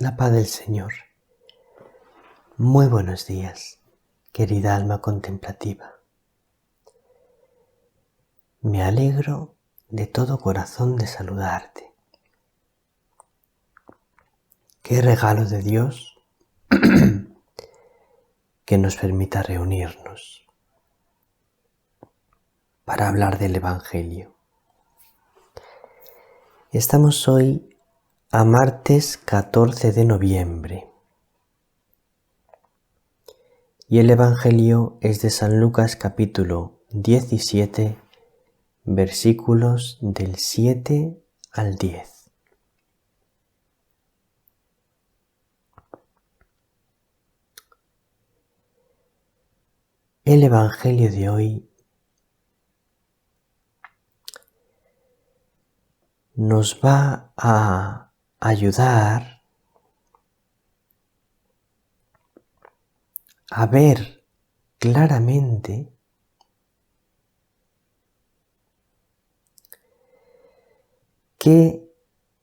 La paz del Señor. Muy buenos días, querida alma contemplativa. Me alegro de todo corazón de saludarte. Qué regalo de Dios que nos permita reunirnos para hablar del Evangelio. Estamos hoy a martes 14 de noviembre y el Evangelio es de San Lucas capítulo 17, versículos del 7 al 10. El Evangelio de hoy nos va a ayudar a ver claramente que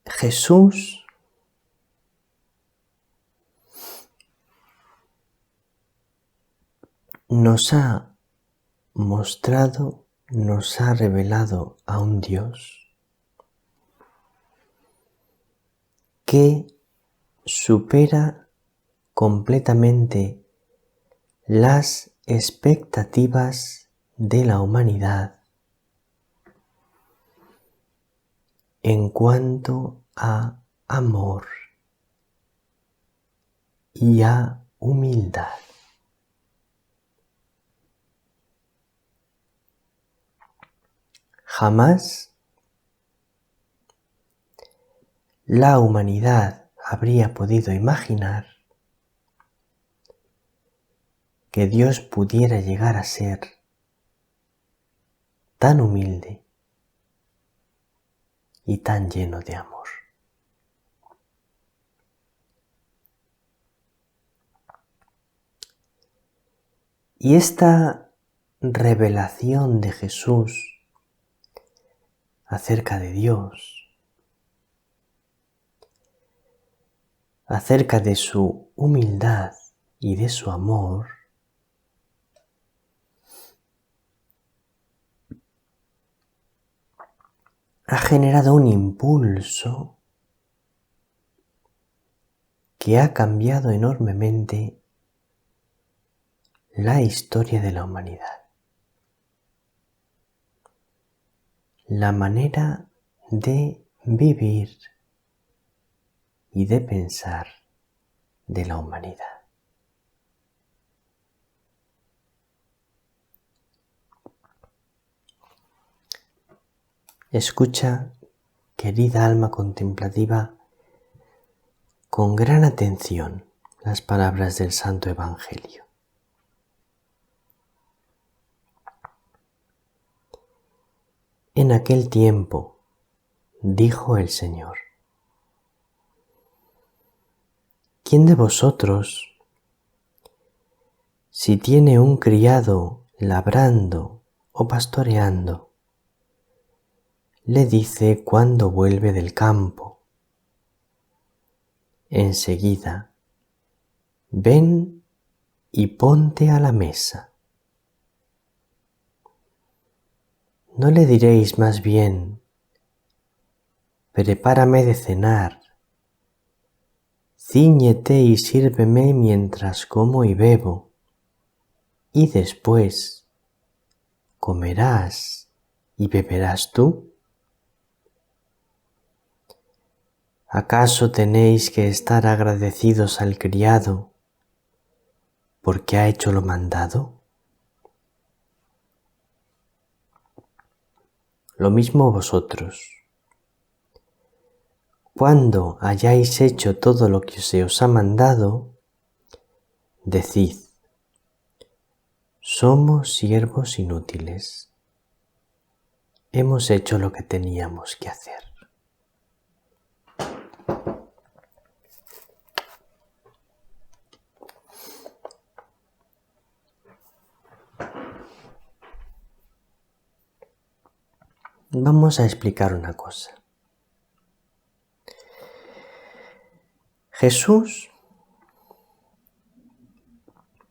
Jesús nos ha mostrado, nos ha revelado a un Dios que supera completamente las expectativas de la humanidad en cuanto a amor y a humildad. Jamás la humanidad habría podido imaginar que Dios pudiera llegar a ser tan humilde y tan lleno de amor. Y esta revelación de Jesús acerca de Dios, acerca de su humildad y de su amor, ha generado un impulso que ha cambiado enormemente la historia de la humanidad, la manera de vivir y de pensar de la humanidad. Escucha, querida alma contemplativa, con gran atención las palabras del Santo Evangelio. En aquel tiempo, dijo el Señor: ¿quién de vosotros, si tiene un criado labrando o pastoreando, le dice cuando vuelve del campo: enseguida, ven y ponte a la mesa? ¿No le diréis más bien: prepárame de cenar, cíñete y sírveme mientras como y bebo, y después comerás y beberás tú? ¿Acaso tenéis que estar agradecidos al criado porque ha hecho lo mandado? Lo mismo vosotros. Cuando hayáis hecho todo lo que se os ha mandado, decid: somos siervos inútiles. Hemos hecho lo que teníamos que hacer. Vamos a explicar una cosa. Jesús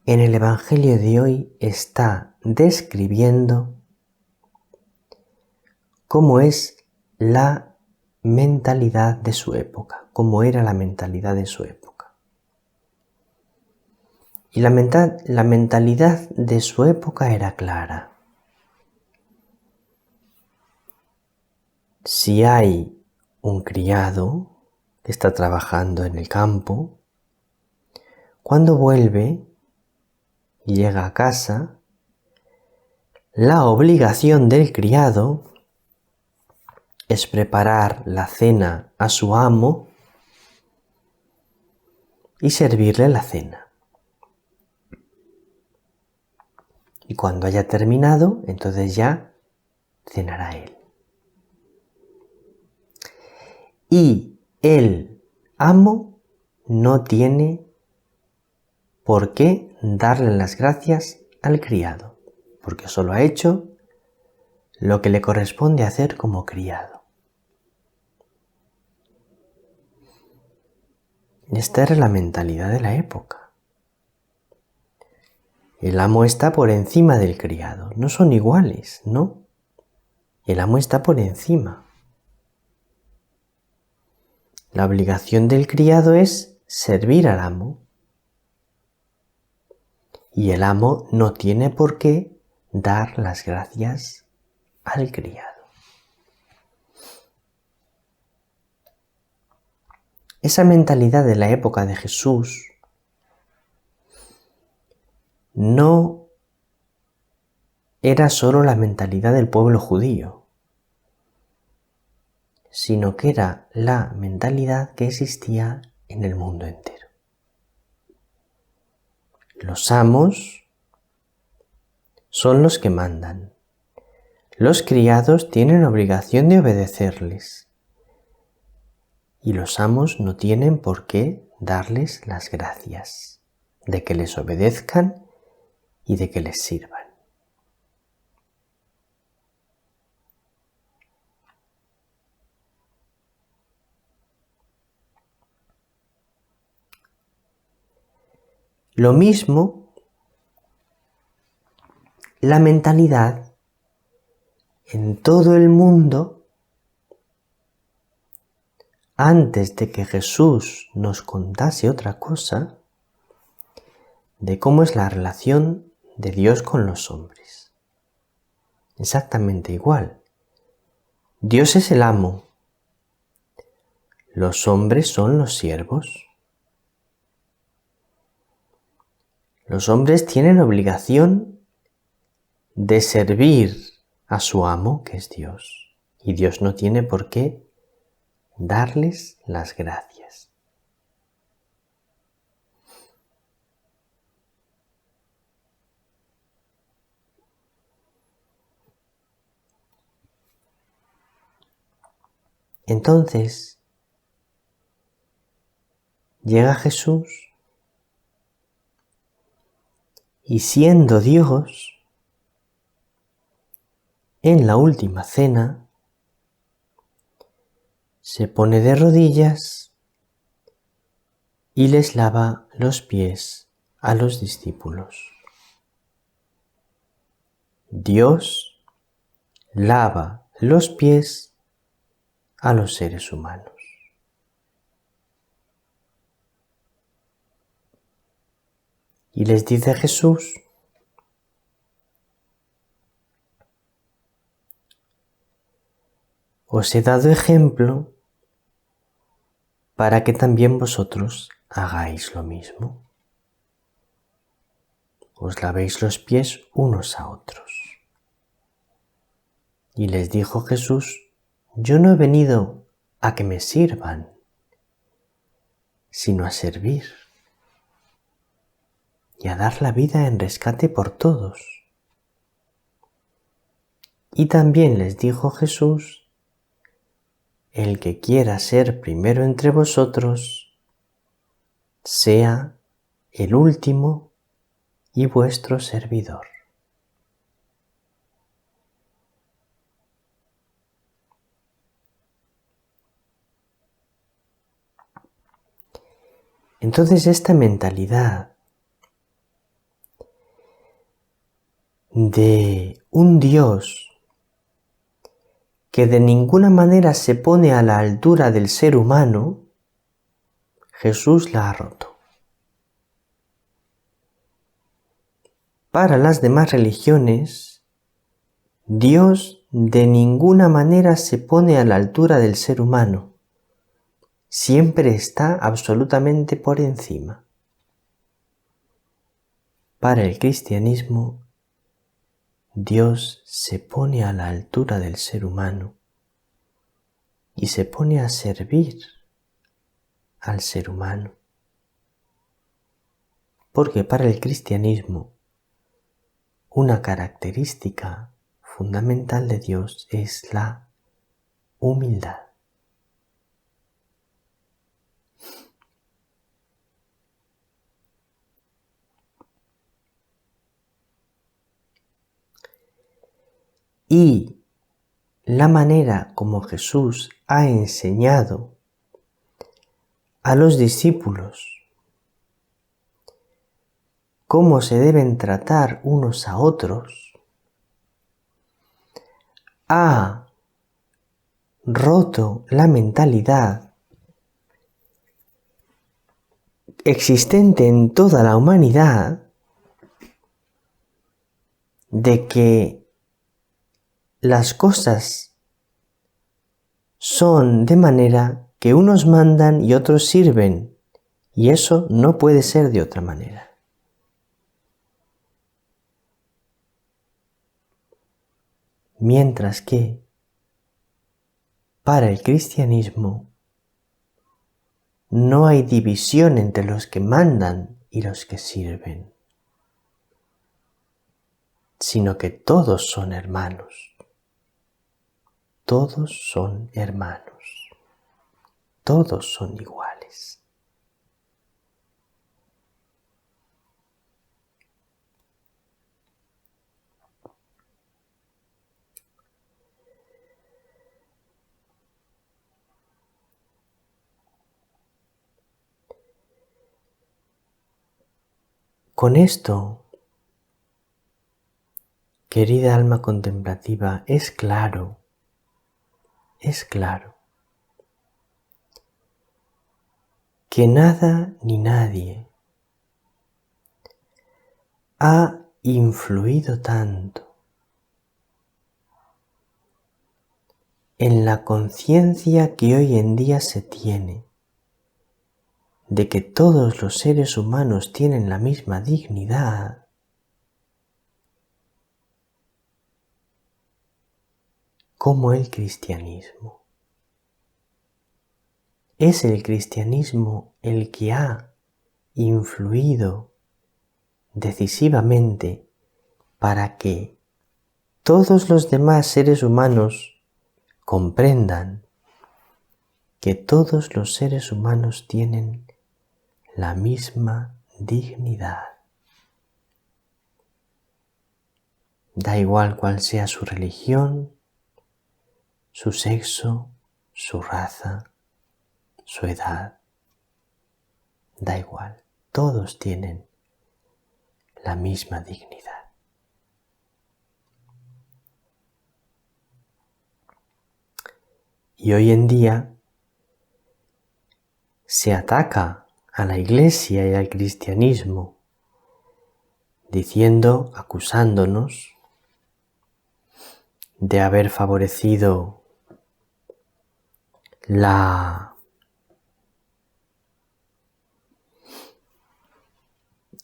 en el Evangelio de hoy está describiendo cómo es la mentalidad de su época, cómo era la mentalidad de su época. Y la mentalidad de su época era clara. Si hay un criado que está trabajando en el campo, cuando vuelve y llega a casa, la obligación del criado es preparar la cena a su amo y servirle la cena. Y cuando haya terminado, entonces ya cenará él. Y el amo no tiene por qué darle las gracias al criado, porque solo ha hecho lo que le corresponde hacer como criado. Esta era la mentalidad de la época. El amo está por encima del criado. No son iguales, ¿no? El amo está por encima. La obligación del criado es servir al amo. Y el amo no tiene por qué dar las gracias al criado. Esa mentalidad de la época de Jesús no era solo la mentalidad del pueblo judío, sino que era la mentalidad que existía en el mundo entero. Los amos son los que mandan. Los criados tienen obligación de obedecerles. Y los amos no tienen por qué darles las gracias de que les obedezcan y de que les sirvan. Lo mismo, la mentalidad en todo el mundo antes de que Jesús nos contase otra cosa de cómo es la relación de Dios con los hombres. Exactamente igual. Dios es el amo. Los hombres son los siervos. Los hombres tienen obligación de servir a su amo, que es Dios. Y Dios no tiene por qué darles las gracias. Entonces, llega Jesús y siendo Dios, en la última cena, se pone de rodillas y les lava los pies a los discípulos. Dios lava los pies a los seres humanos. Y les dice Jesús: os he dado ejemplo para que también vosotros hagáis lo mismo. Os lavéis los pies unos a otros. Y les dijo Jesús: yo no he venido a que me sirvan, sino a servir y a dar la vida en rescate por todos. Y también les dijo Jesús: el que quiera ser primero entre vosotros, sea el último y vuestro servidor. Entonces esta mentalidad de un Dios que de ninguna manera se pone a la altura del ser humano, Jesús la ha roto. Para las demás religiones, Dios de ninguna manera se pone a la altura del ser humano. Siempre está absolutamente por encima. Para el cristianismo, Dios se pone a la altura del ser humano y se pone a servir al ser humano. Porque para el cristianismo, una característica fundamental de Dios es la humildad. Y la manera como Jesús ha enseñado a los discípulos cómo se deben tratar unos a otros, ha roto la mentalidad existente en toda la humanidad de que las cosas son de manera que unos mandan y otros sirven, y eso no puede ser de otra manera. Mientras que para el cristianismo no hay división entre los que mandan y los que sirven, sino que todos son hermanos. Todos son hermanos. Todos son iguales. Con esto, querida alma contemplativa, es claro que nada ni nadie ha influido tanto en la conciencia que hoy en día se tiene de que todos los seres humanos tienen la misma dignidad, como el cristianismo. Es el cristianismo el que ha influido decisivamente para que todos los demás seres humanos comprendan que todos los seres humanos tienen la misma dignidad. Da igual cuál sea su religión, su sexo, su raza, su edad. Da igual, todos tienen la misma dignidad. Y hoy en día se ataca a la Iglesia y al cristianismo diciendo, acusándonos de haber favorecido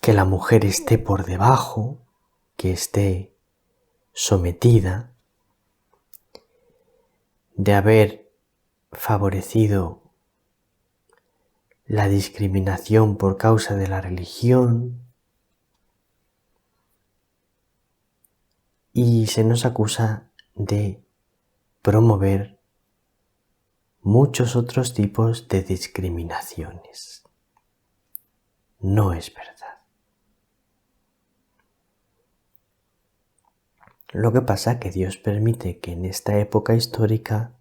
que la mujer esté por debajo, que esté sometida, de haber favorecido la discriminación por causa de la religión, y se nos acusa de promover muchos otros tipos de discriminaciones. No es verdad. Lo que pasa es que Dios permite que en esta época histórica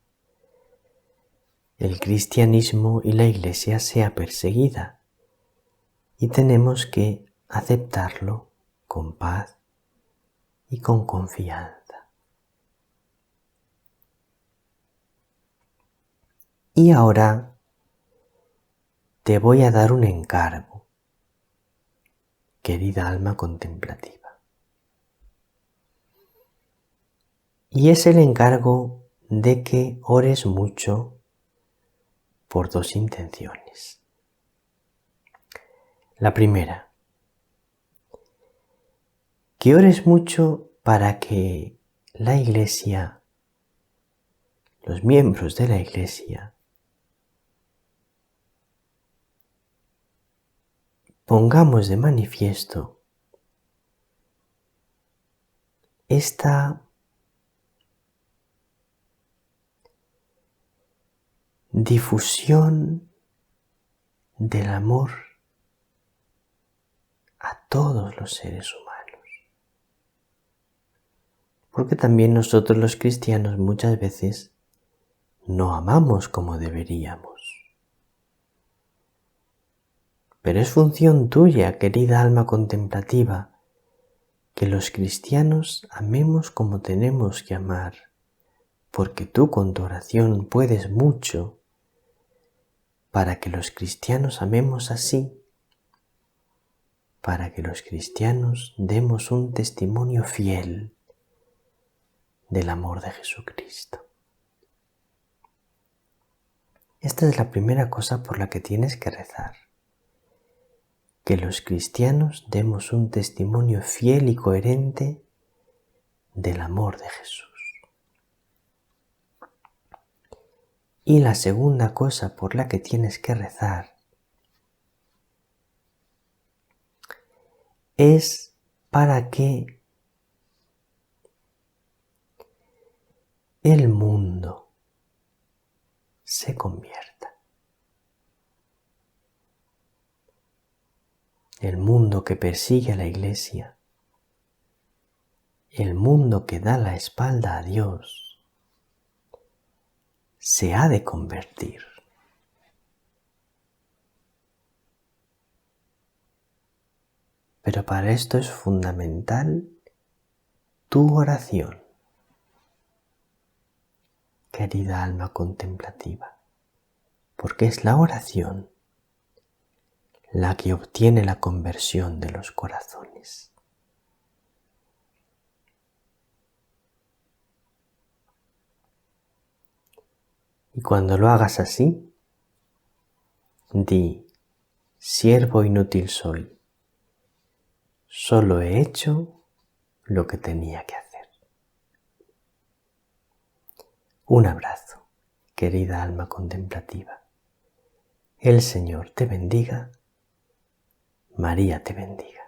el cristianismo y la Iglesia sea perseguida, y tenemos que aceptarlo con paz y con confianza. Y ahora te voy a dar un encargo, querida alma contemplativa. Y es el encargo de que ores mucho por dos intenciones. La primera, que ores mucho para que la Iglesia, los miembros de la Iglesia, pongamos de manifiesto esta difusión del amor a todos los seres humanos. Porque también nosotros los cristianos muchas veces no amamos como deberíamos. Pero es función tuya, querida alma contemplativa, que los cristianos amemos como tenemos que amar, porque tú con tu oración puedes mucho para que los cristianos amemos así, para que los cristianos demos un testimonio fiel del amor de Jesucristo. Esta es la primera cosa por la que tienes que rezar, que los cristianos demos un testimonio fiel y coherente del amor de Jesús. Y la segunda cosa por la que tienes que rezar es para que el mundo se convierta. El mundo que persigue a la Iglesia, el mundo que da la espalda a Dios, se ha de convertir. Pero para esto es fundamental tu oración, querida alma contemplativa, porque es la oración la que obtiene la conversión de los corazones. Y cuando lo hagas así, di: siervo inútil soy, solo he hecho lo que tenía que hacer. Un abrazo, querida alma contemplativa. El Señor te bendiga, María te bendiga.